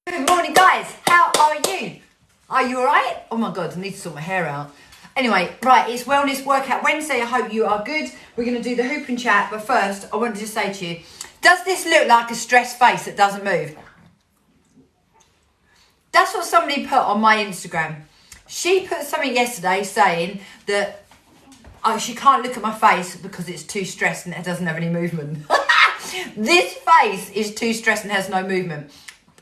Good morning, guys. How are you? Are you alright? Oh my god, I need to sort my hair out. Anyway, right, it's Wellness Workout Wednesday. I hope you are good. We're going to do the hoop and chat, but first, I wanted to say to you, does this look like a stressed face that doesn't move? That's what somebody put on my Instagram. She put something yesterday saying that she can't look at my face because it's too stressed and it doesn't have any movement. This face is too stressed and has no movement.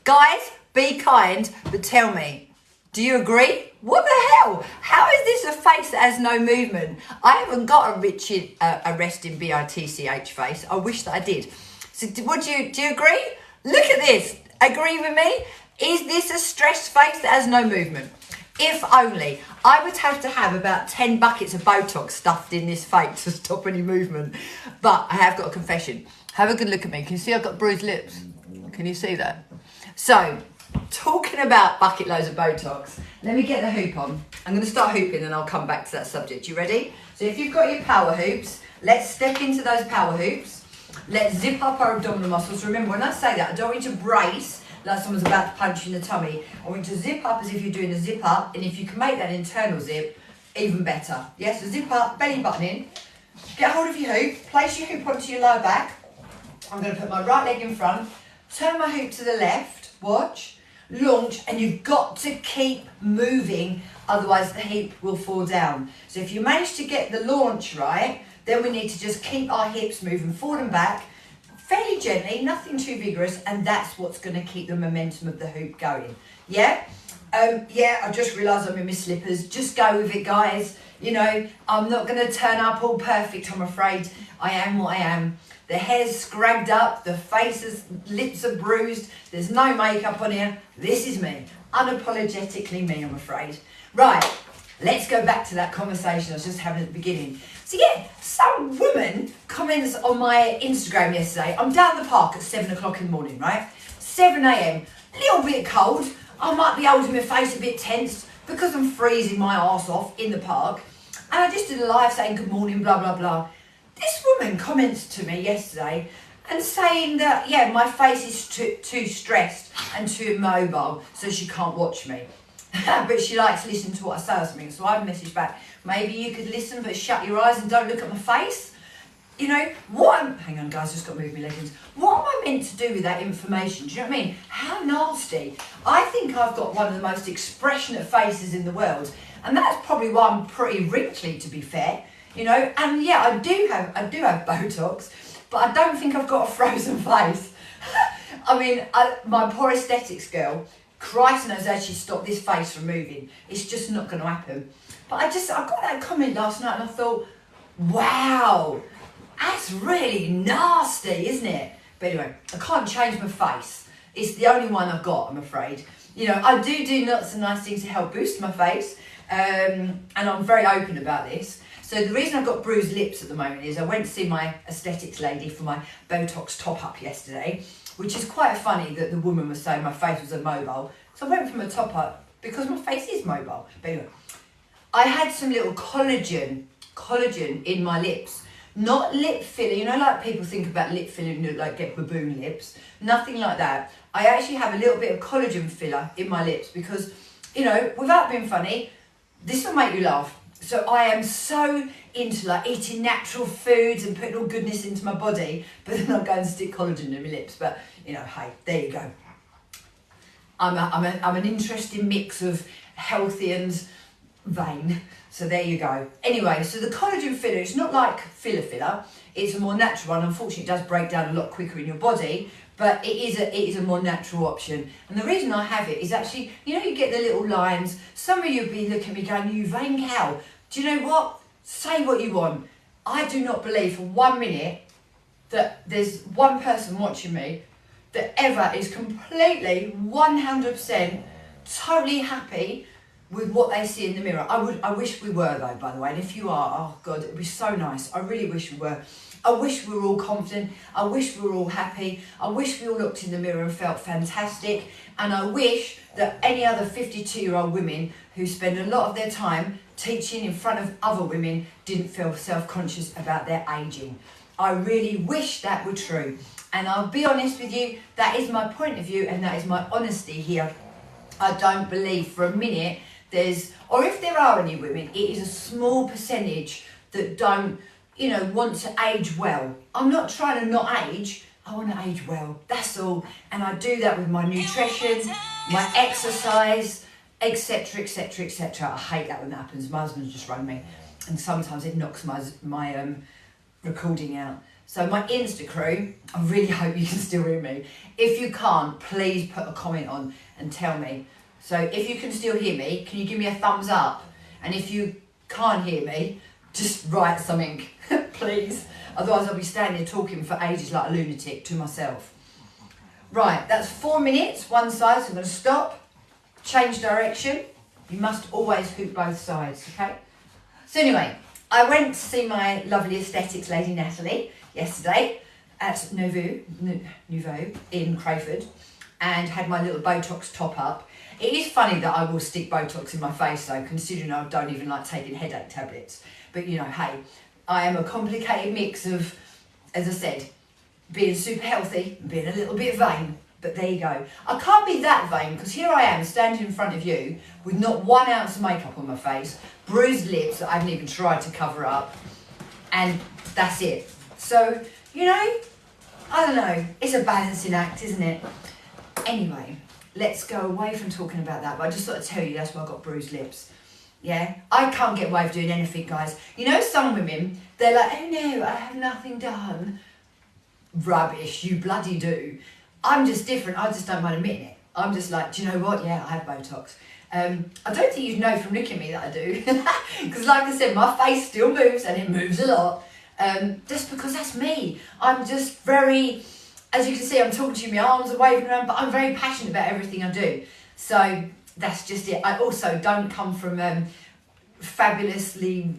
Guys, be kind, but tell me, do you agree? What the hell? How is this a face that has no movement? I haven't got a resting bitch face. I wish that I did. So do you agree? Look at this. Agree with me? Is this a stressed face that has no movement? If only. I would have to have about 10 buckets of Botox stuffed in this face to stop any movement. But I have got a confession. Have a good look at me. Can you see I've got bruised lips? Can you see that? So, talking about bucket loads of Botox, let me get the hoop on. I'm going to start hooping and I'll come back to that subject. You ready? So if you've got your power hoops, let's step into those power hoops. Let's zip up our abdominal muscles. Remember, when I say that, I don't want you to brace like someone's about to punch you in the tummy. I want you to zip up as if you're doing a zip up, and if you can make that internal zip, even better. Yes, so zip up, belly button in. Get hold of your hoop, place your hoop onto your lower back. I'm going to put my right leg in front, turn my hoop to the left, watch, launch, and you've got to keep moving, otherwise the hoop will fall down. So if you manage to get the launch right, then we need to just keep our hips moving forward and back, fairly gently, nothing too vigorous, and that's what's going to keep the momentum of the hoop going. Yeah? I just realised I'm in my slippers. Just go with it, guys. You know, I'm not going to turn up all perfect, I'm afraid. I am what I am. The hair's scragged up, the lips are bruised, there's no makeup on here. This is me. Unapologetically me, I'm afraid. Right, let's go back to that conversation I was just having at the beginning. So yeah, some woman comments on my Instagram yesterday. I'm down the park at 7 o'clock in the morning, right? 7 a.m, a little bit cold. I might be holding my face a bit tense because I'm freezing my arse off in the park. And I just did a live saying good morning, blah, blah, blah. This woman comments to me yesterday and saying that, yeah, my face is too stressed and too immobile, so she can't watch me. But she likes listening to what I say or something. So I've messaged back, maybe you could listen but shut your eyes and don't look at my face. You know, hang on guys, just got to move my leggings. What am I meant to do with that information? Do you know what I mean? How nasty. I think I've got one of the most expressionate faces in the world. And that's probably why I'm pretty wrinkly, to be fair. You know, and yeah, I do have Botox, but I don't think I've got a frozen face. I mean, my poor aesthetics girl, Christ knows how she stopped this face from moving. It's just not going to happen. But I got that comment last night and I thought, wow, that's really nasty, isn't it? But anyway, I can't change my face. It's the only one I've got, I'm afraid. You know, I do lots of nice things to help boost my face, and I'm very open about this. So the reason I've got bruised lips at the moment is I went to see my aesthetics lady for my Botox top-up yesterday, which is quite funny that the woman was saying my face was immobile. So I went for my top-up because my face is mobile. But anyway, I had some little collagen in my lips. Not lip filler, you know, like people think about lip filler, you know, like get baboon lips. Nothing like that. I actually have a little bit of collagen filler in my lips because, you know, without being funny, this will make you laugh. So I am so into like eating natural foods and putting all goodness into my body, but then I go and stick collagen in my lips. But you know, hey, there you go. I'm an interesting mix of healthy and vain. So there you go. Anyway, so the collagen filler, it's not like filler. It's a more natural one. Unfortunately, it does break down a lot quicker in your body, but it is a more natural option. And the reason I have it is actually, you know, you get the little lines. Some of you will be looking at me going, you vain cow. Do you know what? Say what you want. I do not believe for 1 minute that there's one person watching me that ever is completely 100% totally happy with what they see in the mirror. I wish we were though, by the way. And if you are, oh God, it'd be so nice. I really wish we were. I wish we were all confident. I wish we were all happy. I wish we all looked in the mirror and felt fantastic. And I wish that any other 52-year-old women who spend a lot of their time teaching in front of other women didn't feel self-conscious about their aging. I really wish that were true. And I'll be honest with you, that is my point of view and that is my honesty here. I don't believe for a minute there's, or if there are any women, it is a small percentage that don't, you know, want to age well. I'm not trying to not age, I want to age well, that's all. And I do that with my nutrition, my exercise, etc, etc, etc. I hate that when that happens. My husband's just run me and sometimes it knocks my recording out. So my Insta crew, I really hope you can still hear me. If you can't, please put a comment on and tell me. So if you can still hear me, can you give me a thumbs up? And if you can't hear me, just write something, please. Otherwise I'll be standing here talking for ages like a lunatic to myself. Right, that's 4 minutes, one side, so I'm going to stop, change direction. You must always hoop both sides, okay? So anyway, I went to see my lovely aesthetics lady Natalie yesterday at Nouveau in Crayford and had my little Botox top up. It is funny that I will stick Botox in my face though, considering I don't even like taking headache tablets. But you know, hey, I am a complicated mix of, as I said, being super healthy and being a little bit vain. But there you go. I can't be that vain because here I am standing in front of you with not 1 ounce of makeup on my face, bruised lips that I haven't even tried to cover up, and that's it. So, you know, I don't know, it's a balancing act, isn't it? Anyway, let's go away from talking about that, but I just thought I'd tell you that's why I got bruised lips. Yeah, I can't get away with doing anything, guys. You know, some women, they're like, oh no, I have nothing done. Rubbish, you bloody do. I'm just different, I just don't mind admitting it. I'm just like, do you know what? Yeah, I have Botox. I don't think you'd know from looking at me that I do. Because like I said, my face still moves and it moves a lot. Just because that's me. I'm just very, as you can see, I'm talking to you, my arms are waving around, but I'm very passionate about everything I do. So that's just it. I also don't come from fabulously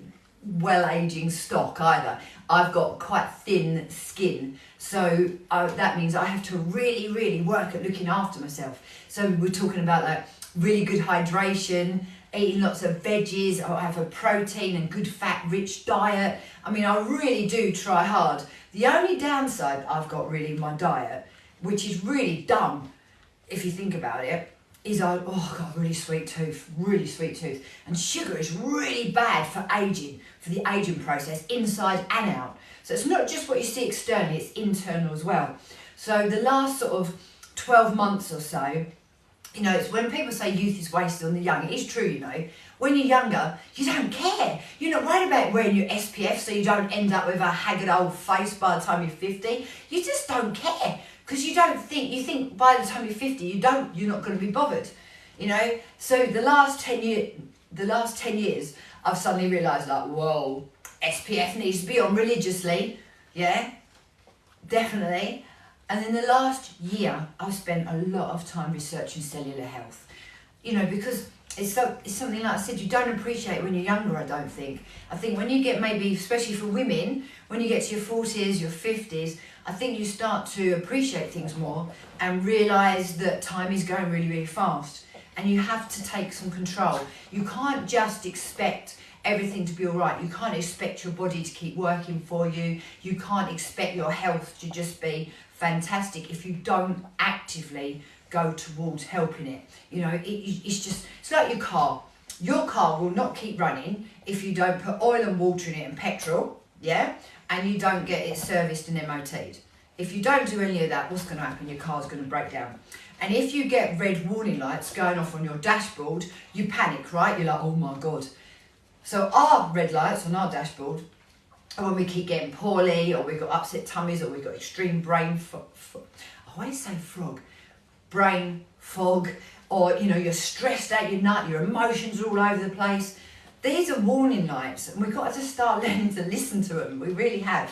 well-aging stock either. I've got quite thin skin. So that means I have to really, really work at looking after myself. So we're talking about like really good hydration, eating lots of veggies, I have a protein and good fat rich diet. I mean, I really do try hard. The only downside I've got really in my diet, which is really dumb if you think about it, is I've got a really sweet tooth. And sugar is really bad for aging, for the aging process, inside and out. So it's not just what you see externally, it's internal as well. So the last sort of 12 months or so, you know, it's when people say youth is wasted on the young, it is true, you know. When you're younger, you don't care. You're not worried about wearing your SPF so you don't end up with a haggard old face by the time you're 50. You just don't care. Because you think by the time you're 50, you're not going to be bothered, you know. So the last 10 years, I've suddenly realised like, whoa, SPF needs to be on religiously, yeah, definitely. And in the last year, I've spent a lot of time researching cellular health, you know, because it's something like I said, you don't appreciate when you're younger, I don't think. I think when you get maybe, especially for women, when you get to your 40s, your 50s, I think you start to appreciate things more and realise that time is going really, really fast and you have to take some control. You can't just expect everything to be all right. You can't expect your body to keep working for you. You can't expect your health to just be fantastic if you don't actively go towards helping it. You know, it's like your car. Your car will not keep running if you don't put oil and water in it and petrol, yeah? And you don't get it serviced and MOT'd. If you don't do any of that, what's going to happen? Your car's going to break down. And if you get red warning lights going off on your dashboard, you panic, right? You're like, oh my God. So our red lights on our dashboard are when we keep getting poorly, or we've got upset tummies, or we've got extreme brain I always say frog. Brain fog, or you know, you're stressed out, you're nut, your emotions are all over the place. These are warning lights, and we've got to start learning to listen to them. We really have.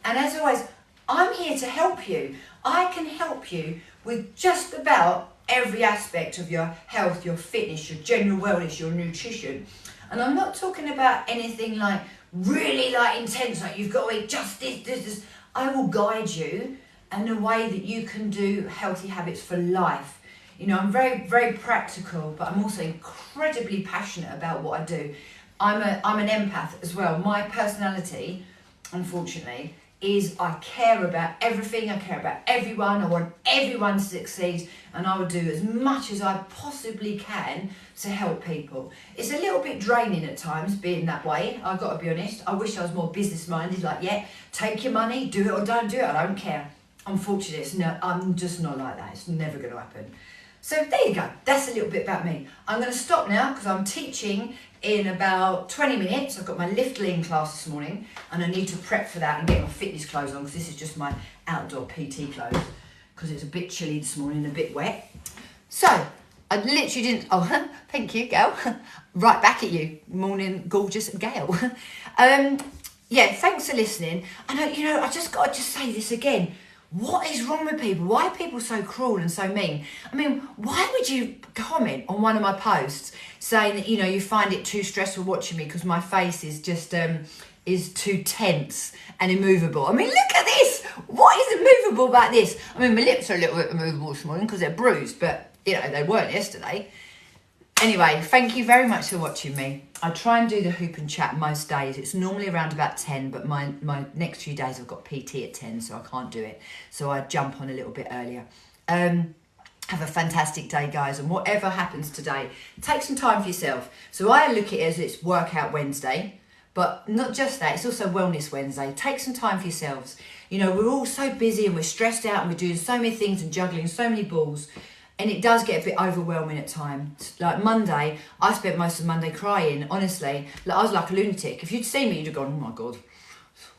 And as always, I'm here to help you. I can help you with just about every aspect of your health, your fitness, your general wellness, your nutrition. And I'm not talking about anything like really like intense, like you've got to eat just this. I will guide you in a way that you can do healthy habits for life. You know, I'm very, very practical, but I'm also incredibly passionate about what I do. I'm an empath as well. My personality, unfortunately, is I care about everything, I care about everyone, I want everyone to succeed, and I will do as much as I possibly can to help people. It's a little bit draining at times being that way, I've got to be honest. I wish I was more business minded, like, yeah, take your money, do it or don't do it, I don't care. Unfortunately, I'm just not like that, it's never going to happen. So there you go, that's a little bit about me. I'm going to stop now because I'm teaching in about 20 minutes. I've got my lift lean class this morning and I need to prep for that and get my fitness clothes on because this is just my outdoor PT clothes because it's a bit chilly this morning, a bit wet. So I literally didn't, oh, thank you, Gail. Right back at you. Morning, gorgeous Gail. Yeah, thanks for listening. And I just got to just say this again. What is wrong with people? Why are people so cruel and so mean? I mean, why would you comment on one of my posts saying that, you find it too stressful watching me because my face is just, is too tense and immovable? I mean, look at this. What is immovable about this? I mean, my lips are a little bit immovable this morning because they're bruised, but, they weren't yesterday. Anyway, thank you very much for watching me. I try and do the hoop and chat most days. It's normally around about 10, but my next few days I've got PT at 10, so I can't do it. So I jump on a little bit earlier. Have a fantastic day, guys, and whatever happens today, take some time for yourself. So I look at it as it's Workout Wednesday, but not just that, it's also Wellness Wednesday. Take some time for yourselves. We're all so busy and we're stressed out and we're doing so many things and juggling so many balls. And it does get a bit overwhelming at times. Like Monday, I spent most of Monday crying, honestly. I was like a lunatic. If you'd seen me, you'd have gone, oh my God, a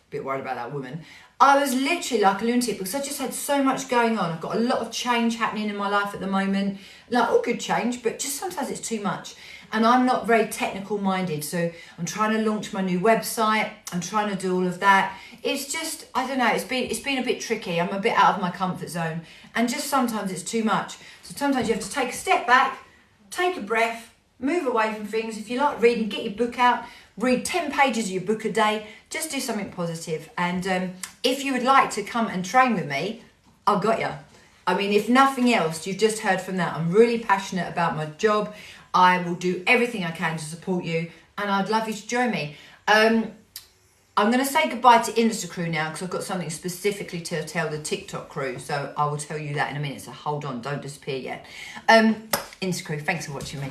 bit worried about that woman. I was literally like a lunatic because I just had so much going on. I've got a lot of change happening in my life at the moment. Like all good change, but just sometimes it's too much. And I'm not very technical minded, so I'm trying to launch my new website. I'm trying to do all of that. It's just, I don't know, it's been a bit tricky. I'm a bit out of my comfort zone. And just sometimes it's too much. So sometimes you have to take a step back, take a breath, move away from things. If you like reading, get your book out, read 10 pages of your book a day, just do something positive. And if you would like to come and train with me, I've got you. I mean, if nothing else, you've just heard from that. I'm really passionate about my job. I will do everything I can to support you, and I'd love you to join me. I'm going to say goodbye to Instacrew now because I've got something specifically to tell the TikTok crew, so I will tell you that in a minute, so hold on, don't disappear yet. Instacrew, thanks for watching me,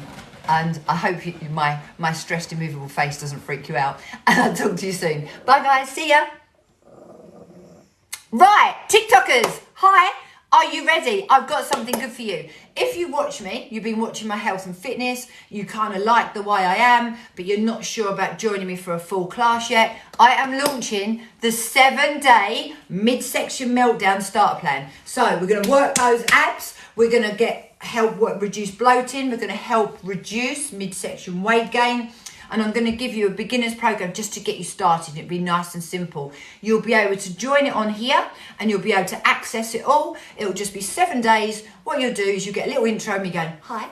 and I hope my stressed, immovable face doesn't freak you out, and I'll talk to you soon. Bye guys, see ya! Right, TikTokers, hi! Are you ready? I've got something good for you. If you watch me, you've been watching my health and fitness, you kind of like the way I am, but you're not sure about joining me for a full class yet, I am launching the 7-day midsection meltdown starter plan. So we're going to work those abs, we're going to help reduce bloating, we're going to help reduce midsection weight gain, and I'm going to give you a beginner's program just to get you started. It'll be nice and simple. You'll be able to join it on here and you'll be able to access it all. It'll just be 7 days. What you'll do is you get a little intro and me going, hi.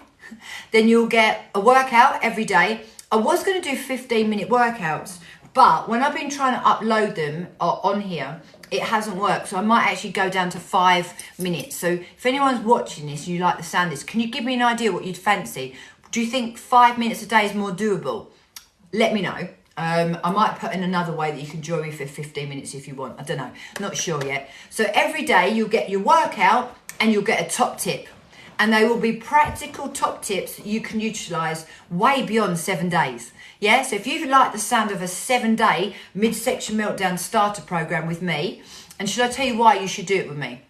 Then you'll get a workout every day. I was going to do 15-minute workouts, but when I've been trying to upload them on here, it hasn't worked. So I might actually go down to 5 minutes. So if anyone's watching this and you like the sound of this, can you give me an idea what you'd fancy? Do you think 5 minutes a day is more doable? Let me know. I might put in another way that you can join me for 15 minutes if you want. I don't know. Not sure yet. So every day you'll get your workout and you'll get a top tip. And they will be practical top tips that you can utilise way beyond 7 days. Yeah, so if you like the sound of a 7-day midsection meltdown starter program with me, and should I tell you why you should do it with me?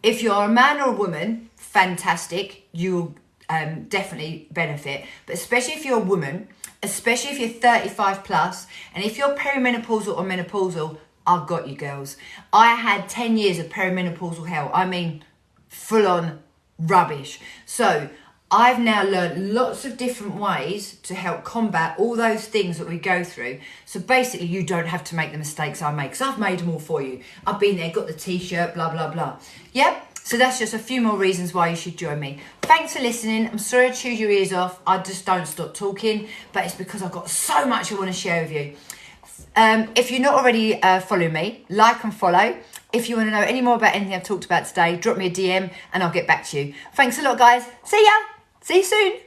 If you're a man or a woman, fantastic. You'll definitely benefit. But especially if you're a woman, especially if you're 35 plus, and if you're perimenopausal or menopausal, I've got you girls. I had 10 years of perimenopausal hell. I mean, full on rubbish. So I've now learned lots of different ways to help combat all those things that we go through. So basically you don't have to make the mistakes I make, because I've made them all for you. I've been there, got the t-shirt, blah, blah, blah. Yep. So that's just a few more reasons why you should join me. Thanks for listening. I'm sorry I chewed your ears off. I just don't stop talking, but it's because I've got so much I want to share with you. If you're not already following me, like and follow. If you want to know any more about anything I've talked about today, drop me a DM and I'll get back to you. Thanks a lot, guys. See ya. See you soon.